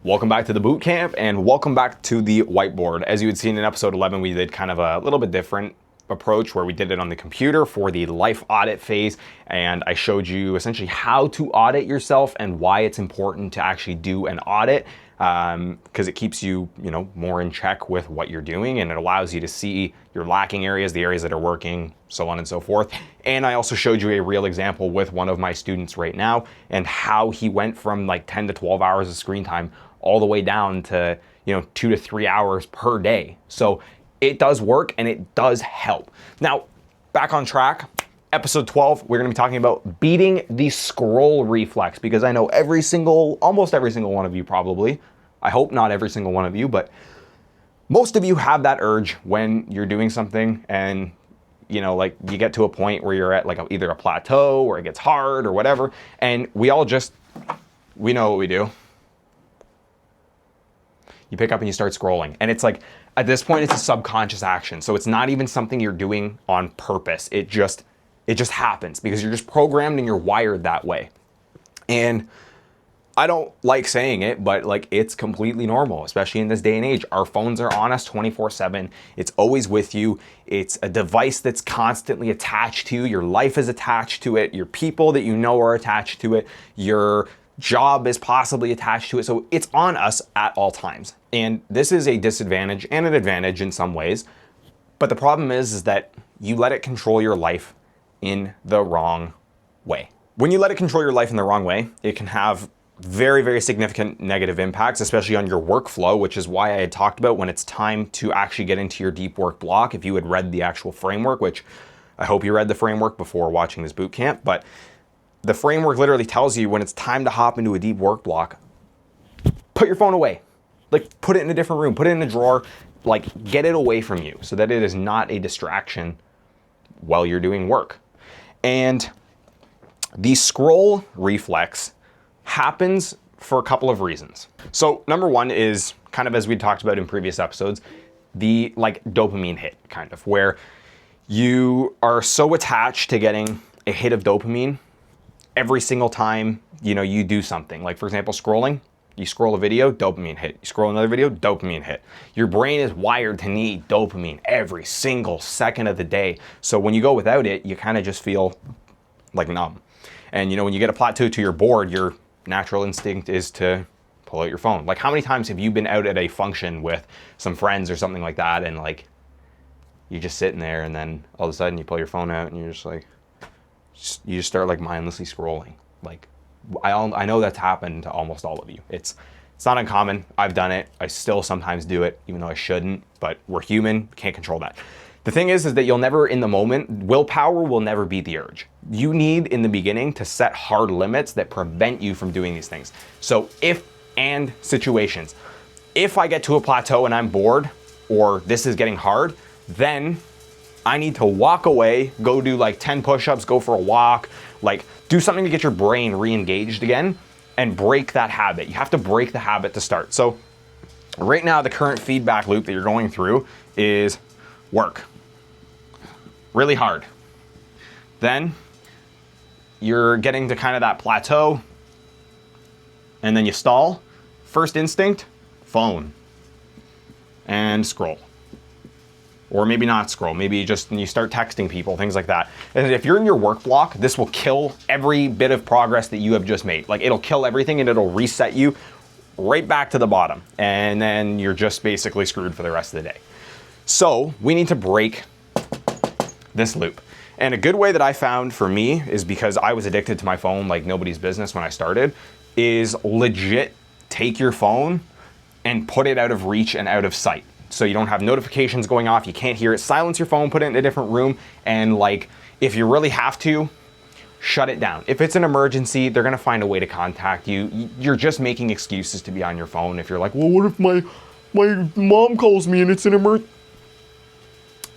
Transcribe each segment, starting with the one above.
Welcome back to the boot camp and welcome back to the whiteboard. As you had seen in episode 11, we did kind of a little bit different approach where we did it on the computer for the life audit phase, and I showed you essentially how to audit yourself and why it's important to actually do an audit, because it keeps you, more in check with what you're doing, and it allows you to see your lacking areas, the areas that are working, so on and so forth. And I also showed you a real example with one of my students right now and how he went from like 10 to 12 hours of screen time all the way down to 2 to 3 hours per day. So it does work and it does help. Now, back on track, episode 12, we're gonna be talking about beating the scroll reflex, because I know almost every single one of you probably, I hope not every single one of you, but most of you have that urge when you're doing something and like you get to a point where you're at like either a plateau or it gets hard or whatever, and we know what we do. You pick up and you start scrolling. And it's like, at this point, it's a subconscious action. So it's not even something you're doing on purpose. It just happens because you're just programmed and you're wired that way. And I don't like saying it, but like it's completely normal, especially in this day and age. Our phones are on us 24/7. It's always with you. It's a device that's constantly attached to you. Your life is attached to it. Your people that you know are attached to it. Your job is possibly attached to it. So it's on us at all times. And this is a disadvantage and an advantage in some ways. But the problem is that you let it control your life in the wrong way. When you let it control your life in the wrong way, it can have very, very significant negative impacts, especially on your workflow, which is why I had talked about when it's time to actually get into your deep work block. If you had read the actual framework, which I hope you read the framework before watching this boot camp, but the framework literally tells you when it's time to hop into a deep work block, put your phone away. Like put it in a different room, put it in a drawer, like get it away from you so that it is not a distraction while you're doing work. And the scroll reflex happens for a couple of reasons. So number one is kind of as we talked about in previous episodes, the like dopamine hit kind of, where you are so attached to getting a hit of dopamine every single time, you do something. Like for example, scrolling, you scroll a video, dopamine hit. You scroll another video, dopamine hit. Your brain is wired to need dopamine every single second of the day. So when you go without it, you kind of just feel like numb. And when you get a plateau to your board, your natural instinct is to pull out your phone. Like how many times have you been out at a function with some friends or something like that, and like you're just sitting there and then all of a sudden you pull your phone out and you're just like, you just start like mindlessly scrolling. Like I know that's happened to almost all of you. It's not uncommon. I've done it. I still sometimes do it, even though I shouldn't, but we're human, can't control that. The thing is that you'll never in the moment, willpower will never beat the urge. You need in the beginning to set hard limits that prevent you from doing these things. So situations. If I get to a plateau and I'm bored or this is getting hard, then I need to walk away, go do like 10 push-ups, go for a walk, like do something to get your brain re-engaged again and break that habit. You have to break the habit to start. So right now, the current feedback loop that you're going through is work. Really hard. Then you're getting to kind of that plateau and then you stall. First instinct, phone and scroll. Or maybe not scroll, maybe you start texting people, things like that. And if you're in your work block, this will kill every bit of progress that you have just made. Like it'll kill everything and it'll reset you right back to the bottom. And then you're just basically screwed for the rest of the day. So we need to break this loop. And a good way that I found for me is, because I was addicted to my phone like nobody's business when I started, is legit take your phone and put it out of reach and out of sight. So you don't have notifications going off, you can't hear it. Silence your phone, put it in a different room, and like, if you really have to, shut it down. If it's an emergency, they're gonna find a way to contact you. You're just making excuses to be on your phone if you're like, well, what if my mom calls me and it's an emergency?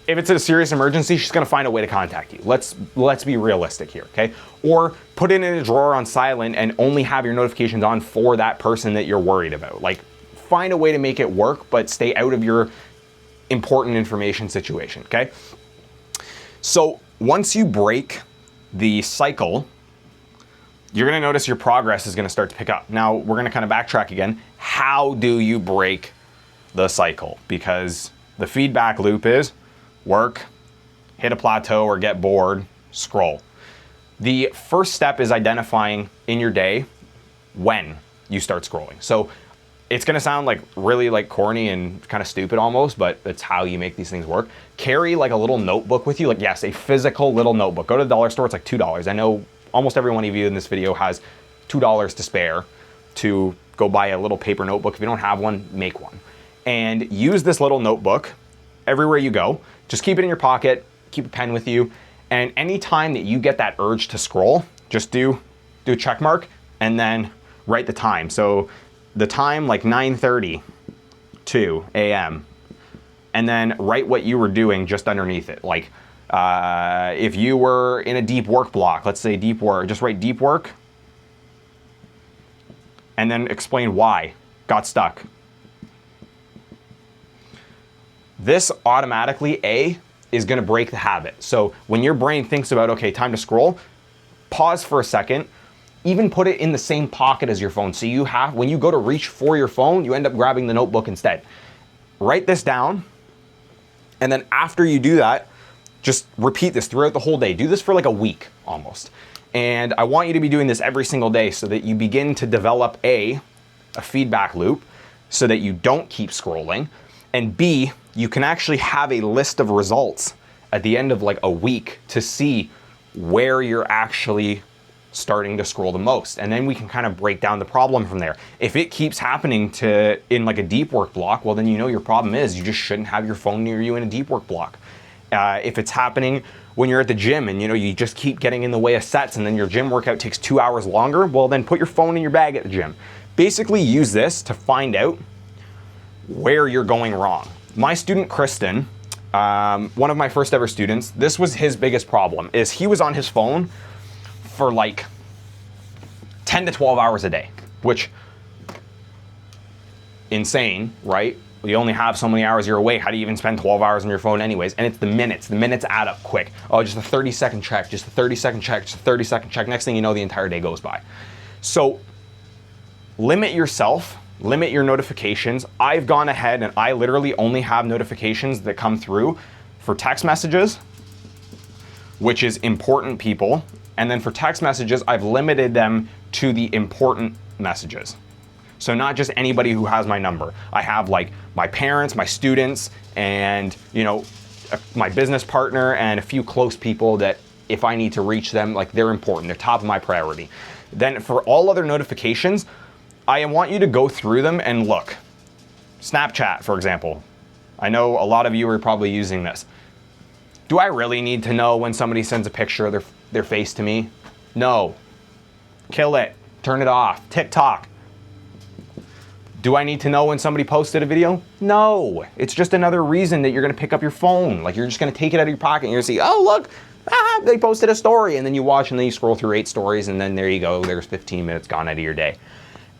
If it's a serious emergency, she's gonna find a way to contact you. Let's be realistic here, okay? Or put it in a drawer on silent and only have your notifications on for that person that you're worried about. Like, find a way to make it work, but stay out of your important information situation, okay? So once you break the cycle you're gonna notice your progress is gonna start to pick up. Now, we're gonna kind of backtrack again. How do you break the cycle? Because the feedback loop is work, hit a plateau or get bored, scroll. The first step is identifying in your day when you start scrolling. So it's gonna sound like really like corny and kind of stupid almost, but it's how you make these things work. Carry like a little notebook with you, like yes, a physical little notebook. Go to the dollar store, it's like $2. I know almost every one of you in this video has $2 to spare to go buy a little paper notebook. If you don't have one, make one. And use this little notebook everywhere you go. Just keep it in your pocket, keep a pen with you, and anytime that you get that urge to scroll, just do a check mark and then write the time. So the time, like 9:32 a.m., and then write what you were doing just underneath it. Like if you were in a deep work block, let's say deep work, just write deep work and then explain why got stuck. This automatically, is gonna break the habit. So when your brain thinks about, okay, time to scroll, pause for a second, even put it in the same pocket as your phone. So you have, when you go to reach for your phone, you end up grabbing the notebook instead. Write this down, and then after you do that, just repeat this throughout the whole day. Do this for like a week almost. And I want you to be doing this every single day so that you begin to develop a feedback loop so that you don't keep scrolling, and B, you can actually have a list of results at the end of like a week to see where you're actually starting to scroll the most. And then we can kind of break down the problem from there. If it keeps happening in like a deep work block, well, then you know your problem is you just shouldn't have your phone near you in a deep work block. If it's happening when you're at the gym and you just keep getting in the way of sets and then your gym workout takes 2 hours longer, well, then put your phone in your bag at the gym. Basically use this to find out where you're going wrong. My student, Kristen, one of my first ever students, this was his biggest problem, is he was on his phone for like 10 to 12 hours a day, which insane, right? You only have so many hours you're awake. How do you even spend 12 hours on your phone anyways? And it's the minutes add up quick. Oh, just a 30-second check, just a 30-second check, just a 30-second check. Next thing you know, the entire day goes by. So limit yourself, limit your notifications. I've gone ahead and I literally only have notifications that come through for text messages, which is important people. And then for text messages, I've limited them to the important messages. So not just anybody who has my number. I have like my parents, my students, and my business partner and a few close people that if I need to reach them, like they're important, they're top of my priority. Then for all other notifications, I want you to go through them and look. Snapchat, for example. I know a lot of you are probably using this. Do I really need to know when somebody sends a picture of their face to me? No. Kill it. Turn it off. TikTok. Do I need to know when somebody posted a video? No. It's just another reason that you're going to pick up your phone. Like you're just going to take it out of your pocket and you're going to see, oh, look, they posted a story. And then you watch and then you scroll through 8 stories and then there you go. There's 15 minutes gone out of your day.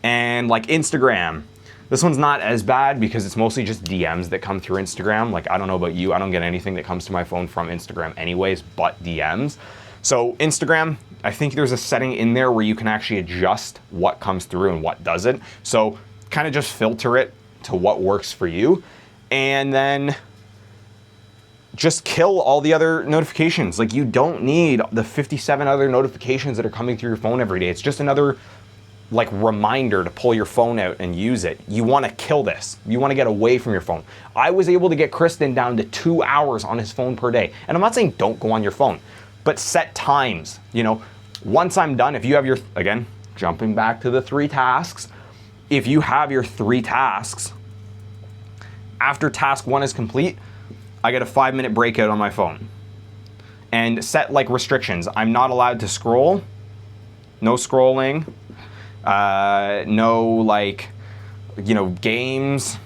And like Instagram. This one's not as bad because it's mostly just DMs that come through Instagram. Like, I don't know about you, I don't get anything that comes to my phone from Instagram anyways, but DMs. So Instagram, I think there's a setting in there where you can actually adjust what comes through and what doesn't. So kind of just filter it to what works for you. And then just kill all the other notifications. Like you don't need the 57 other notifications that are coming through your phone every day. It's just another like reminder to pull your phone out and use it. You want to kill this. You want to get away from your phone. I was able to get Kristen down to 2 hours on his phone per day. And I'm not saying don't go on your phone, but set times. Once I'm done, if you have your, again, jumping back to the 3 tasks, if you have your 3 tasks, after task 1 is complete, I get a 5-minute breakout on my phone. And set like restrictions. I'm not allowed to scroll, no scrolling, no games.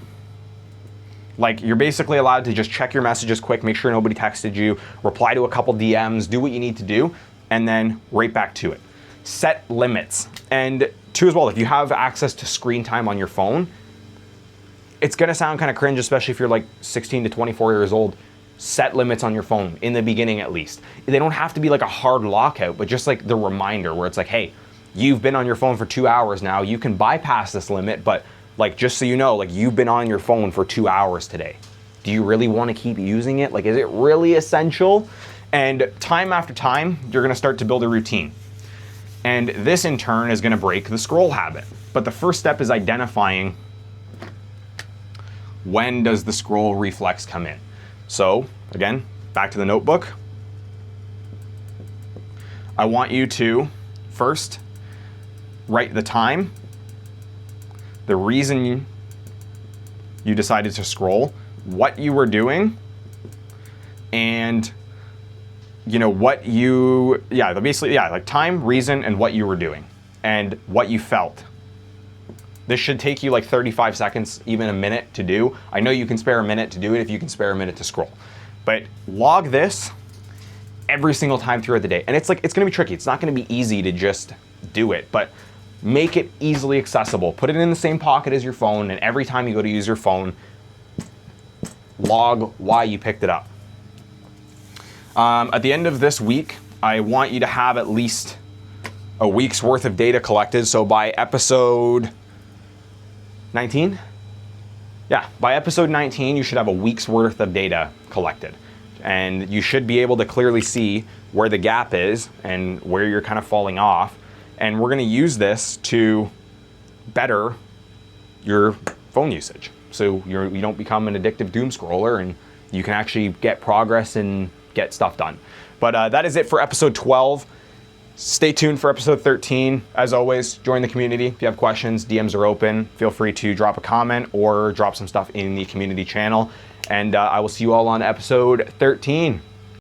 Like you're basically allowed to just check your messages quick, make sure nobody texted you, reply to a couple DMs, do what you need to do, and then right back to it. Set limits. And 2 as well, if you have access to screen time on your phone, it's gonna sound kind of cringe, especially if you're like 16 to 24 years old. Set limits on your phone in the beginning at least. They don't have to be like a hard lockout, but just like the reminder where it's like, hey, you've been on your phone for 2 hours now, you can bypass this limit, but like, just so you know, like, you've been on your phone for 2 hours today. Do you really want to keep using it? Like, is it really essential? And time after time, you're gonna start to build a routine. And this in turn is gonna break the scroll habit. But the first step is identifying when does the scroll reflex come in. So again, back to the notebook. I want you to first write the time, the reason you decided to scroll, what you were doing, and what you, basically, like time, reason, and what you were doing, and what you felt. This should take you like 35 seconds, even a minute to do. I know you can spare a minute to do it if you can spare a minute to scroll. But log this every single time throughout the day. And it's gonna be tricky. It's not gonna be easy to just do it, but make it easily accessible. Put it in the same pocket as your phone, and every time you go to use your phone, log why you picked it up. At the end of this week, I want you to have at least a week's worth of data collected. So by episode 19? Yeah, by episode 19, you should have a week's worth of data collected. And you should be able to clearly see where the gap is and where you're kind of falling off. And we're gonna use this to better your phone usage. So you don't become an addictive doom scroller, and you can actually get progress and get stuff done. But that is it for episode 12. Stay tuned for episode 13. As always, join the community. If you have questions, DMs are open. Feel free to drop a comment or drop some stuff in the community channel. And I will see you all on episode 13.